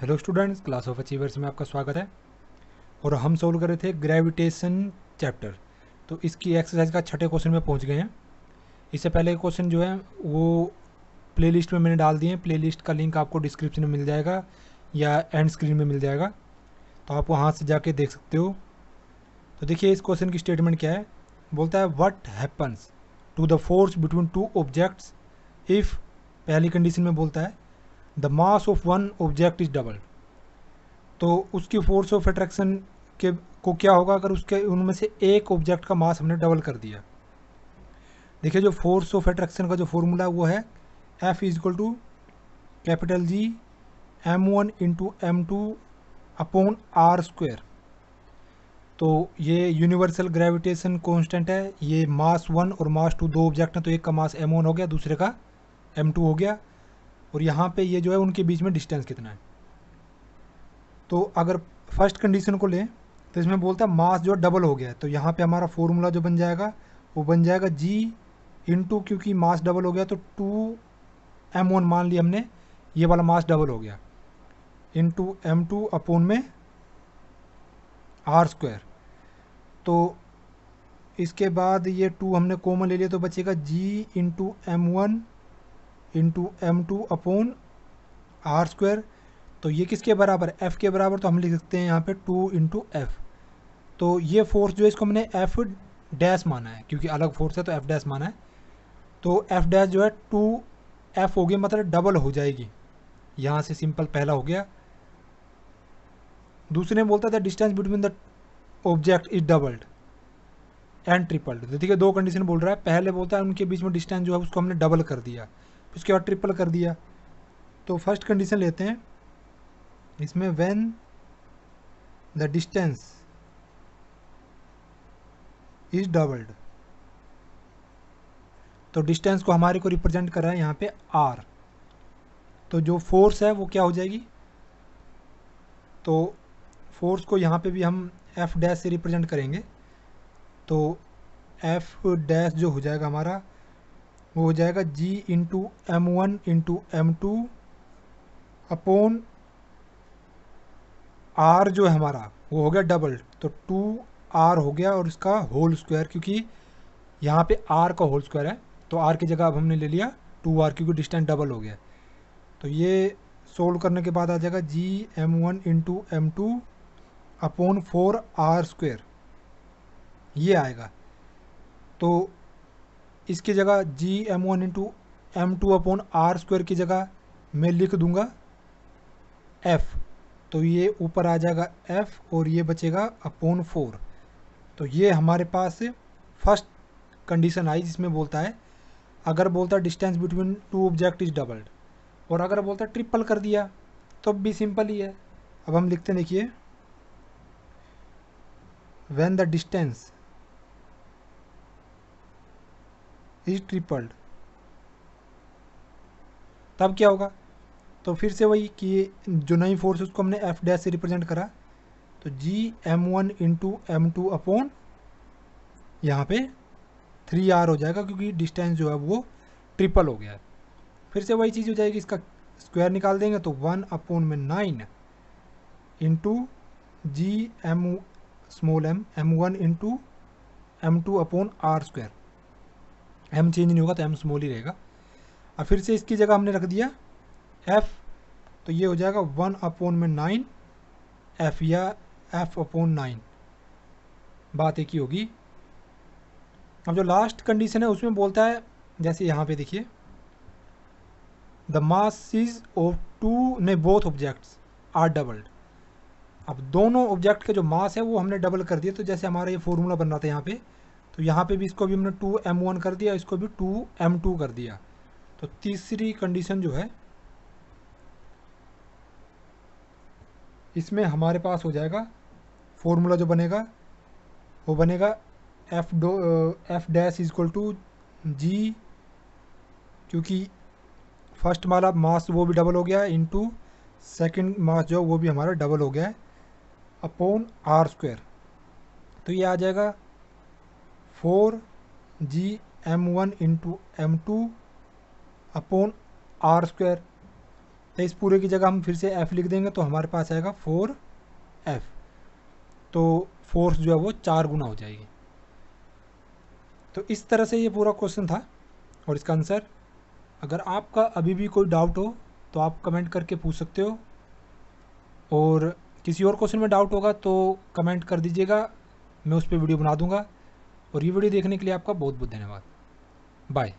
Hello students, class of achievers में आपका स्वागत है। और हम सोल्व कर रहे थे ग्रेविटेशन चैप्टर। तो इसकी एक्सरसाइज का छठे क्वेश्चन में पहुंच गए हैं। इससे पहले क्वेश्चन जो है वो प्लेलिस्ट में मैंने डाल दिए हैं। प्लेलिस्ट का लिंक आपको डिस्क्रिप्शन में मिल जाएगा या एंड स्क्रीन में मिल जाएगा, तो आप वहाँ से जाके देख सकते हो। तो देखिए इस क्वेश्चन की स्टेटमेंट क्या है। बोलता है what happens to the force between two objects if, पहली कंडीशन में बोलता है the mass of one object is double. तो उसकी फोर्स ऑफ अट्रैक्शन के को क्या होगा अगर उसके उनमें से एक ऑब्जेक्ट का मास हमने डबल कर दिया। देखिए जो फोर्स ऑफ अट्रैक्शन का जो फॉर्मूला है वो है F is equal to capital G m1 into m2 upon R square. तो ये यूनिवर्सल ग्रेविटेशन कांस्टेंट है। ये मास 1 और मास 2 दो ऑब्जेक्ट हैं, तो एक का मास m1 हो गया, दूसरे का m2 हो गया। और यहाँ पे ये जो है उनके बीच में डिस्टेंस कितना है। तो अगर फर्स्ट कंडीशन को लें तो इसमें बोलता है मास जो डबल हो गया है, तो यहाँ पे हमारा फॉर्मूला जो बन जाएगा वो बन जाएगा G इंटू, क्योंकि मास डबल हो गया तो 2m1 मान लिया हमने, ये वाला मास डबल हो गया, इंटू m2 अपॉन में आर स्क्वायर। तो इसके बाद ये 2 हमने कॉमन ले लिया तो बचेगा G into m1 into m2 upon R square. तो ये किसके बराबर है, F के बराबर। तो हम लिख सकते हैं यहाँ पे 2 इंटू एफ। तो ये फोर्स जो है इसको हमने एफ डैश माना है, क्योंकि अलग फोर्स है तो एफ डैश माना है। तो एफ डैश जो है 2f हो गया, मतलब डबल हो जाएगी। यहाँ से सिंपल पहला हो गया। दूसरे में बोलता था distance between the object is doubled and tripled. तो देखिए दो कंडीशन बोल रहा है। पहले बोलता है उनके बीच में डिस्टेंस जो है उसको हमने डबल कर दिया, उसके बाद ट्रिपल कर दिया। तो फर्स्ट कंडीशन लेते हैं इसमें, when the distance is doubled. तो डिस्टेंस को हमारे को रिप्रेजेंट कर रहा है यहाँ पे r। तो जो फोर्स है वो क्या हो जाएगी, तो फोर्स को यहाँ पे भी हम एफ डैश से रिप्रेजेंट करेंगे। तो एफ डैश जो हो जाएगा हमारा वो हो जाएगा G into m1 into m2 upon r जो है हमारा वो हो गया डबल, तो 2r हो गया और इसका होल स्क्वायर, क्योंकि यहाँ पे r का होल स्क्वायर है तो r की जगह अब हमने ले लिया 2r, क्योंकि डिस्टेंस डबल हो गया। तो ये सोल्व करने के बाद आ जाएगा G m1 into m2 upon 4r square, ये आएगा। तो इसकी जगह G m1 into m2 upon R square की जगह मैं लिख दूंगा f। तो ये ऊपर आ जाएगा f और ये बचेगा अपॉन 4। तो ये हमारे पास फर्स्ट कंडीशन आई जिसमें बोलता है अगर बोलता है distance between two object is doubled, और अगर बोलता है ट्रिपल कर दिया तो भी सिंपल ही है। अब हम लिखते हैं, देखिए when the distance is tripled, तब क्या होगा। तो फिर से वही कि जो नई फोर्स है उसको हमने एफ डैश से रिप्रेजेंट करा। तो G m1 into m2 upon यहाँ पे 3r हो जाएगा, क्योंकि डिस्टेंस जो है वो ट्रिपल हो गया है। फिर से वही चीज़ हो जाएगी, इसका स्क्वायर निकाल देंगे तो 1 अपॉन में 9 into G m small m1 into m2 upon R square. m change नहीं होगा तो m स्मॉल ही रहेगा। अब फिर से इसकी जगह हमने रख दिया f, तो ये हो जाएगा 1 अपॉन में 9 f या f अपॉन 9, बात एक ही होगी। अब जो लास्ट कंडीशन है उसमें बोलता है, जैसे यहाँ पे देखिए द मासेस ऑफ टू ने बोथ ऑब्जेक्ट्स आर डबल्ड। अब दोनों ऑब्जेक्ट के जो मास है वो हमने डबल कर दिया। तो जैसे हमारा ये फॉर्मूला बन रहा था यहाँ पे, तो यहाँ पे भी इसको भी हमने 2m1 कर दिया, इसको भी 2m2 कर दिया। तो तीसरी कंडीशन जो है इसमें हमारे पास हो जाएगा फॉर्मूला जो बनेगा वो बनेगा F dash is equal to G, क्योंकि फर्स्ट वाला मास वो भी डबल हो गया है, इंटू सेकेंड मास जो वो भी हमारा डबल हो गया है, अपॉन आर स्क्वायर। तो ये आ जाएगा 4G m1 into m2 upon R square. तो इस पूरे की जगह हम फिर से f लिख देंगे तो हमारे पास आएगा 4f। तो फोर्स जो है वो 4 गुना हो जाएगी। तो इस तरह से ये पूरा क्वेश्चन था और इसका आंसर। अगर आपका अभी भी कोई डाउट हो तो आप कमेंट करके पूछ सकते हो, और किसी और क्वेश्चन में डाउट होगा तो कमेंट कर दीजिएगा, मैं उस पर वीडियो बना दूंगा। और ये वीडियो देखने के लिए आपका बहुत बहुत धन्यवाद। बाय।